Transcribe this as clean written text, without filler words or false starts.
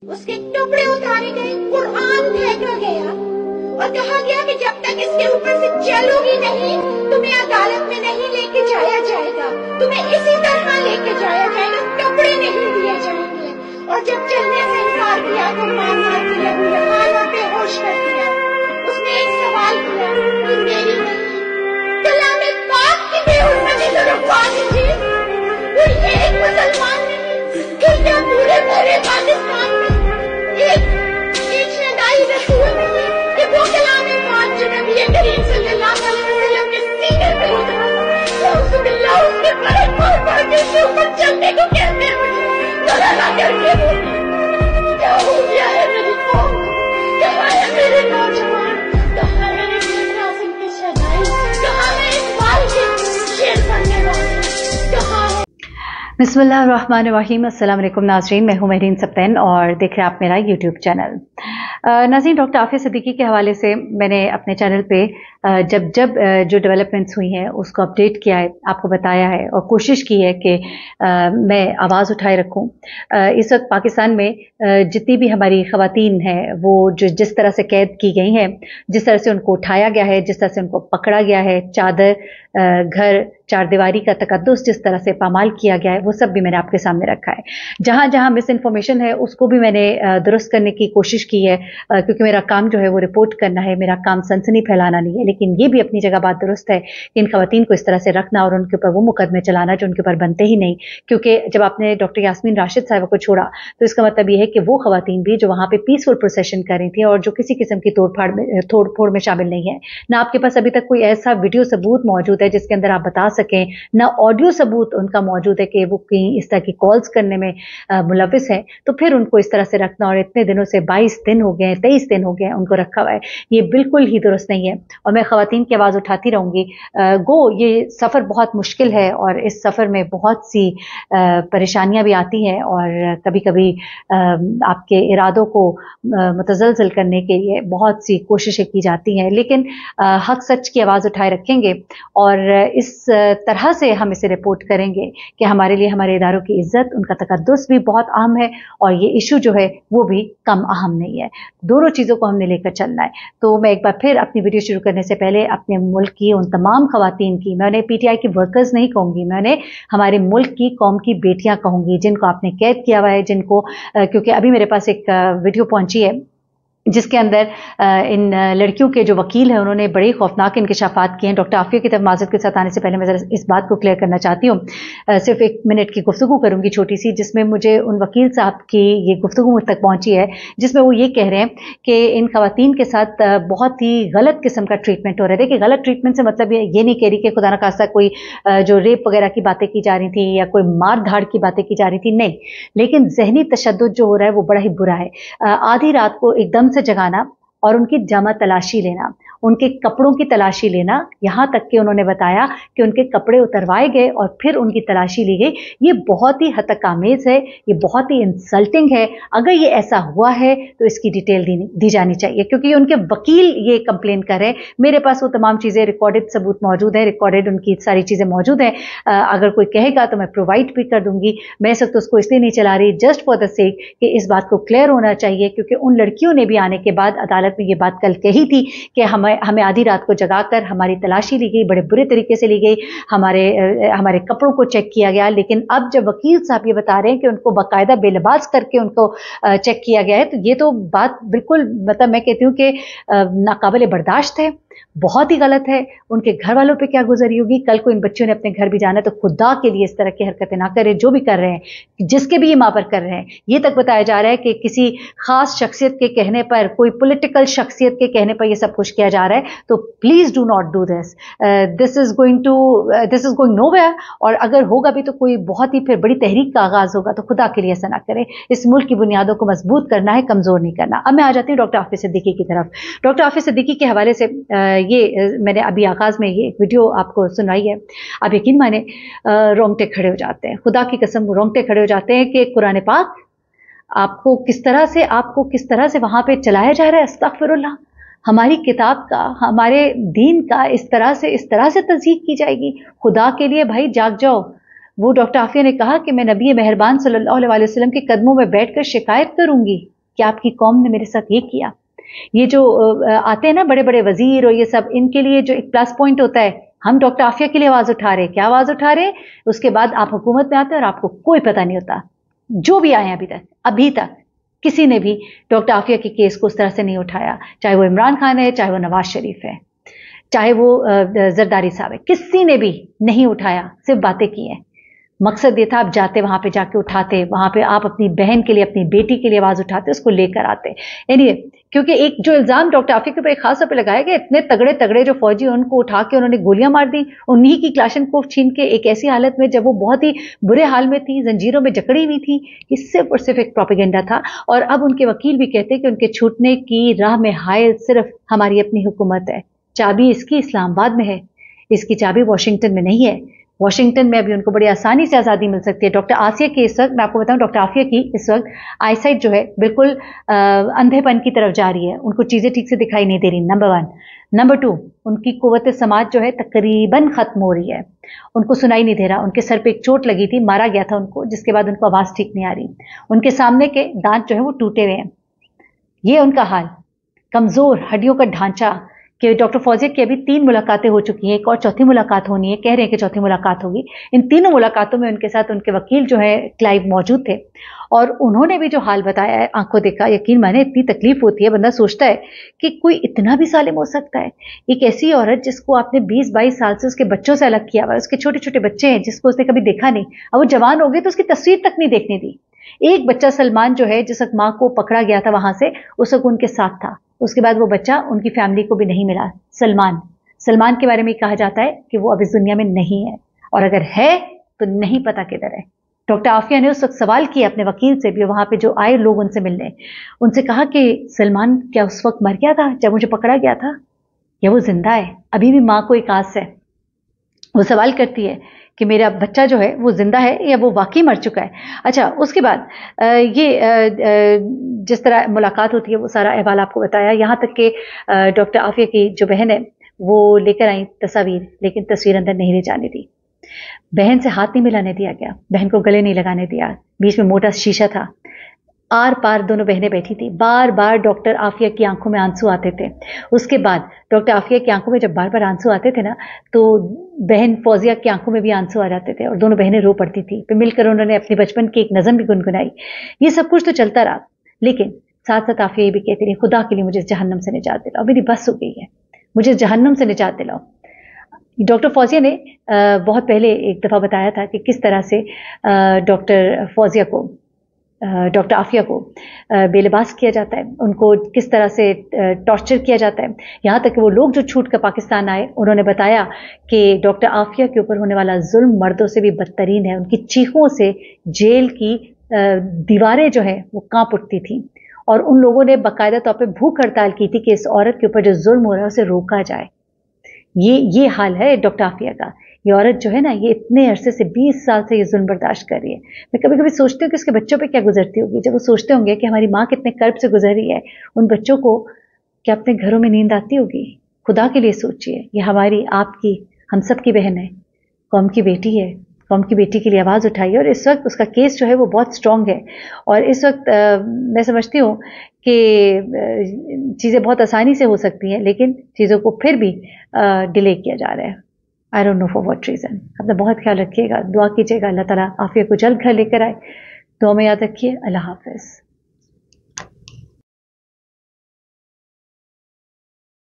उसके टुकड़े उतारे गए, कुरान फेंका गया और कहा गया कि जब तक इसके ऊपर से चलोगी नहीं, तुम्हें अदालत में नहीं लेके जाया जाएगा, तुम्हें इसी तरह लेके जाया जाएगा, टुकड़े नहीं दिए जाएंगे। और जब चलने से इनकार किया तो मार दिया, बेहोश कर दिया। उसने एक सवाल किया कि मेरी नहीं, कलाम पाक की बेहुरमती तो रुकवा दीजिए, कोई एक मुसलमान नहीं, क्या पूरे पाकिस्तान में एक शदाई रसूल नहीं कि वो कलाम पाक जो नबी करीम सल्लल्लाहु अलैहि वसल्लम के सीने पे उतरा, रसूलुल्लाह उसके पढ़ के उसके ऊपर चलने को कहते हैं। मुझे गला करके क्या हो गया है मेरी कौम, कहाँ है मेरे नौजवान, कहाँ है मेरे नाज़िम के शदाई, कहाँ है इकबाल के शेर पढ़ने वाले, कहाँ है। बिस्मिल्लाहिर्रहमानिर्रहीम। अस्सलाम वालेकुम नाज़रीन, मैं हूं महरीन सप्तैन और देख रहे हैं आप मेरा यूट्यूब चैनल। नाज़रीन, डॉक्टर आफिया सिद्दीकी के हवाले से मैंने अपने चैनल पे जब जो डेवलपमेंट्स हुई हैं उसको अपडेट किया है, आपको बताया है और कोशिश की है कि मैं आवाज़ उठाए रखूं। इस वक्त पाकिस्तान में जितनी भी हमारी ख़वातीन हैं वो जिस तरह से कैद की गई हैं, जिस तरह से उनको उठाया गया है, जिस तरह से उनको पकड़ा गया है, चादर घर चार दीवारी का तकद्दुस जिस तरह से पामाल किया गया है, वो सब भी मैंने आपके सामने रखा है। जहाँ जहाँ मिस इन्फॉर्मेशन है उसको भी मैंने दुरुस्त करने की कोशिश की है, क्योंकि मेरा काम जो है वो रिपोर्ट करना है, मेरा काम सनसनी फैलाना नहीं है। लेकिन ये भी अपनी जगह बात दुरुस्त है कि इन खवातीन को इस तरह से रखना और उनके ऊपर वो मुकदमे चलाना जो उनके ऊपर बनते ही नहीं। क्योंकि जब आपने डॉक्टर यास्मीन राशिद साहिबा को छोड़ा तो इसका मतलब ये है कि वो खवातीन भी जो वहाँ पे पीसफुल प्रोसेशन कर रही थी और जो किसी किस्म की तोड़ फोड़ में शामिल नहीं है, ना आपके पास अभी तक कोई ऐसा वीडियो सबूत मौजूद है जिसके अंदर आप बता सकें, ना ऑडियो सबूत उनका मौजूद है कि वो कहीं इस तरह की कॉल्स करने में मुलविस है, तो फिर उनको इस तरह से रखना और इतने दिनों से 22 दिन हो गए, 23 दिन हो गए उनको रखा हुआ है, ये बिल्कुल ही दुरुस्त नहीं है। और मैं खवातीन की आवाज़ उठाती रहूँगी। गो ये सफ़र बहुत मुश्किल है और इस सफ़र में बहुत सी परेशानियाँ भी आती हैं और कभी कभी आपके इरादों को मुतज़लज़ल करने के लिए बहुत सी कोशिशें की जाती हैं, लेकिन हक सच की आवाज़ उठाए रखेंगे और इस तरह से हम इसे रिपोर्ट करेंगे कि हमारे लिए हमारे इदारों की इज्जत, उनका तकद्दुस भी बहुत अहम है और ये इशू जो है वो भी कम अहम नहीं है। दोनों चीज़ों को हमने लेकर चलना है। तो मैं एक बार फिर अपनी वीडियो शुरू करने से पहले अपने मुल्क की उन तमाम खवातीन की, मैं उन्हें पीटीआई की वर्कर्स नहीं कहूँगी, मैं उन्हें हमारे मुल्क की कौम की बेटियाँ कहूँगी, जिनको आपने कैद किया हुआ है, जिनको क्योंकि अभी मेरे पास एक वीडियो पहुँची है जिसके अंदर इन लड़कियों के जो वकील हैं उन्होंने बड़े खौफनाक इंकशाफात किए हैं। डॉक्टर आफिया की तरफ माज़रत के साथ आने से पहले मैं ज़रा इस बात को क्लियर करना चाहती हूँ। सिर्फ 1 मिनट की गुफ्तगू करूँगी छोटी सी, जिसमें मुझे उन वकील साहब की ये गुफ्तगू मुझ तक पहुँची है जिसमें वो ये कह रहे हैं कि इन खवातीन के साथ बहुत ही गलत किस्म का ट्रीटमेंट हो रहा है। देखिए, गलत ट्रीटमेंट से मतलब ये नहीं कह रही कि खुदा न खास्ता कोई जो रेप वगैरह की बातें की जा रही थी या कोई मार धाड़ की बातें की जा रही थी, नहीं, लेकिन जहनी तशद्दुद जो हो रहा है वो बड़ा ही बुरा है। आधी रात को एकदम से जगाना और उनकी जामा तलाशी लेना, उनके कपड़ों की तलाशी लेना, यहाँ तक कि उन्होंने बताया कि उनके कपड़े उतरवाए गए और फिर उनकी तलाशी ली गई। ये बहुत ही हतकामेज़ है, ये बहुत ही इंसल्टिंग है। अगर ये ऐसा हुआ है तो इसकी डिटेल दी जानी चाहिए, क्योंकि उनके वकील ये कंप्लेन कर रहे हैं। मेरे पास वो तमाम चीज़ें रिकॉर्डेड सबूत मौजूद है, रिकॉर्डेड उनकी सारी चीज़ें मौजूद हैं। अगर कोई कहेगा तो मैं प्रोवाइड भी कर दूंगी। मैं इस वक्त उसको इसलिए नहीं चला रही, जस्ट फॉर द सेक कि इस बात को क्लियर होना चाहिए, क्योंकि उन लड़कियों ने भी आने के बाद अदालत में ये बात कल कही थी कि हमें आधी रात को जगाकर हमारी तलाशी ली गई, बड़े बुरे तरीके से ली गई, हमारे कपड़ों को चेक किया गया। लेकिन अब जब वकील साहब ये बता रहे हैं कि उनको बाकायदा बेलिबास करके उनको चेक किया गया है, तो ये तो बात बिल्कुल, मतलब मैं कहती हूँ कि नाकाबिले बर्दाश्त है, बहुत ही गलत है। उनके घर वालों पे क्या गुजरी होगी। कल को इन बच्चों ने अपने घर भी जाना है, तो खुदा के लिए इस तरह की हरकतें ना करें। जो भी कर रहे हैं, जिसके भी ये माँ पर कर रहे हैं, ये तक बताया जा रहा है कि किसी खास शख्सियत के कहने पर, कोई पॉलिटिकल शख्सियत के कहने पर ये सब कुछ किया जा रहा है। तो please do not do this, this is going nowhere. और अगर होगा भी तो कोई बहुत ही फिर बड़ी तहरीक का आगाज होगा, तो खुदा के लिए ऐसा ना करें। इस मुल्क की बुनियादों को मजबूत करना है, कमजोर नहीं करना। अब मैं आ जाती हूँ डॉक्टर आफिया सिद्दीकी की तरफ। डॉक्टर आफिया सिद्दीकी के हवाले से ये मैंने अभी आगाज में ये एक वीडियो आपको सुनाई है। आप यकीन माने रोंगटे खड़े हो जाते हैं, खुदा की कसम रोंगटे खड़े हो जाते हैं कि कुरान पाक आपको किस तरह से वहां पे चलाया जा रहा है। अस्तगफिरुल्लाह, हमारी किताब का, हमारे दीन का इस तरह से तज़हीक की जाएगी। खुदा के लिए भाई जाग जाओ, वो डॉक्टर आफिया ने कहा कि मैं नबी मेहरबान सल्लल्लाहु अलैहि वसल्लम के कदमों में बैठकर शिकायत करूंगी कि आपकी कौम ने मेरे साथ ये किया। ये जो आते हैं ना बड़े बड़े वजीर और ये सब, इनके लिए जो एक प्लस पॉइंट होता है, हम डॉक्टर आफिया के लिए आवाज उठा रहे हैं, क्या आवाज उठा रहे हैं, उसके बाद आप हुकूमत में आते हैं और आपको कोई पता नहीं होता। जो भी आए अभी तक किसी ने भी डॉक्टर आफिया के केस को उस तरह से नहीं उठाया, चाहे वो इमरान खान है, चाहे वो नवाज शरीफ है, चाहे वो जरदारी साहब है, किसी ने भी नहीं उठाया, सिर्फ बातें की हैं। मकसद ये था आप जाते वहां पे जाके उठाते, वहां पे आप अपनी बहन के लिए, अपनी बेटी के लिए आवाज उठाते, उसको लेकर आते। एनीवे, क्योंकि एक जो इल्जाम डॉक्टर आफिया के ऊपर खास तौर पर लगाया गया, इतने तगड़े तगड़े जो फौजी उनको उठा के उन्होंने गोलियां मार दी, उन्हीं की क्लाशनकोफ छीन के एक ऐसी हालत में जब वो बहुत ही बुरे हाल में थी, जंजीरों में जकड़ी हुई थी, ये सिर्फ और सिर्फ एक प्रोपेगेंडा था। और अब उनके वकील भी कहते हैं कि उनके छूटने की राह में हायल सिर्फ हमारी अपनी हुकूमत है। चाबी इसकी इस्लामाबाद में है, इसकी चाबी वाशिंगटन में नहीं है। वाशिंगटन में अभी उनको बड़ी आसानी से आज़ादी मिल सकती है। डॉक्टर आसिया की इस वक्त, मैं आपको बताऊं, डॉक्टर आफिया की इस वक्त आईसाइट जो है बिल्कुल अंधेपन की तरफ जा रही है, उनको चीज़ें ठीक से दिखाई नहीं दे रही, नंबर 1। नंबर 2, उनकी कुव्वत समाज जो है तकरीबन खत्म हो रही है, उनको सुनाई नहीं दे रहा। उनके सर पे एक चोट लगी थी, मारा गया था उनको, जिसके बाद उनको आवाज़ ठीक नहीं आ रही। उनके सामने के दांत जो है वो टूटे हुए हैं, ये उनका हाल, कमज़ोर हड्डियों का ढांचा। कि डॉक्टर फौजिया की अभी 3 मुलाकातें हो चुकी हैं, एक और चौथी मुलाकात होनी है, कह रहे हैं कि चौथी मुलाकात होगी। इन तीनों मुलाकातों में उनके साथ उनके वकील जो है क्लाइव मौजूद थे, और उन्होंने भी जो हाल बताया है, आंखों देखा, यकीन माने इतनी तकलीफ होती है, बंदा सोचता है कि कोई इतना भी सालिम हो सकता है। एक ऐसी औरत जिसको आपने 20-22 साल से उसके बच्चों से अलग किया हुआ है, उसके छोटे छोटे बच्चे हैं जिसको उसने कभी देखा नहीं, अब वो जवान हो गए तो उसकी तस्वीर तक नहीं देखने दी। एक बच्चा सलमान जो है, जिस वक्त माँ को पकड़ा गया था वहां से, उस वक्त उनके साथ था, उसके बाद वो बच्चा उनकी फैमिली को भी नहीं मिला। सलमान के बारे में कहा जाता है कि वो अब इस दुनिया में नहीं है, और अगर है तो नहीं पता किधर है। डॉक्टर आफिया ने उस वक्त सवाल किया अपने वकील से भी, वहां पे जो आए लोग उनसे मिलने, उनसे कहा कि सलमान क्या उस वक्त मर गया था जब मुझे पकड़ा गया था, या वो जिंदा है? अभी भी माँ को एक आस है। वो सवाल करती है कि मेरा बच्चा जो है वो जिंदा है या वो वाकई मर चुका है। अच्छा, उसके बाद ये जिस तरह मुलाकात होती है वो सारा अहवाल आपको बताया, यहाँ तक कि डॉक्टर आफिया की जो बहन है वो लेकर आई तस्वीर, लेकिन तस्वीर अंदर नहीं ले जाने दी। बहन से हाथ नहीं मिलाने दिया गया, बहन को गले नहीं लगाने दिया, बीच में मोटा शीशा था, आर पार दोनों बहनें बैठी थी। बार बार डॉक्टर आफिया की आंखों में आंसू आते थे। उसके बाद डॉक्टर आफिया की आंखों में जब बार बार आंसू आते थे ना, तो बहन फौजिया की आंखों में भी आंसू आ जाते थे और दोनों बहनें रो पड़ती थी। फिर मिलकर उन्होंने अपने बचपन की एक नज़म भी गुनगुनाई। ये सब कुछ तो चलता रहा, लेकिन साथ साथ आफिया ये भी कहती रही, खुदा के लिए मुझे जहन्नम से निजात दिलाओ, मेरी बस हो गई है, मुझे जहन्नम से निजात दिलाओ। डॉक्टर फौजिया ने बहुत पहले एक दफ़ा बताया था कि किस तरह से डॉक्टर फौजिया को, डॉक्टर आफिया को बेलिबास किया जाता है, उनको किस तरह से टॉर्चर किया जाता है। यहाँ तक कि वो लोग जो छूट कर पाकिस्तान आए, उन्होंने बताया कि डॉक्टर आफिया के ऊपर होने वाला जुल्म मर्दों से भी बदतरीन है। उनकी चीखों से जेल की दीवारें जो है वो कांप उठती थी, और उन लोगों ने बाकायदा तौर पर भूख हड़ताल की थी कि इस औरत के ऊपर जो जुल्म हो रहा है उसे रोका जाए। ये हाल है डॉक्टर आफिया का। ये औरत जो है ना, ये इतने अरसे से 20 साल से ये जुल्म बर्दाश्त कर रही है। मैं कभी कभी सोचती हूँ कि उसके बच्चों पे क्या गुजरती होगी, जब वो सोचते होंगे कि हमारी माँ कितने कर्ब से गुजर रही है, उन बच्चों को क्या अपने घरों में नींद आती होगी? खुदा के लिए सोचिए, ये हमारी, आपकी, हम सब की बहन है, कौम की बेटी है, कौम की बेटी के लिए आवाज़ उठाइए। और इस वक्त उसका केस जो है वो बहुत स्ट्रॉन्ग है, और इस वक्त मैं समझती हूँ कि चीज़ें बहुत आसानी से हो सकती हैं, लेकिन चीज़ों को फिर भी डिले किया जा रहा है। I don't know for what reason. अपना बहुत ख्याल रखिएगा, दुआ कीजिएगा अल्लाह ताला आफिया को जल्द घर लेकर आए। दुआ में याद रखिए। अल्लाह हाफ़िज़।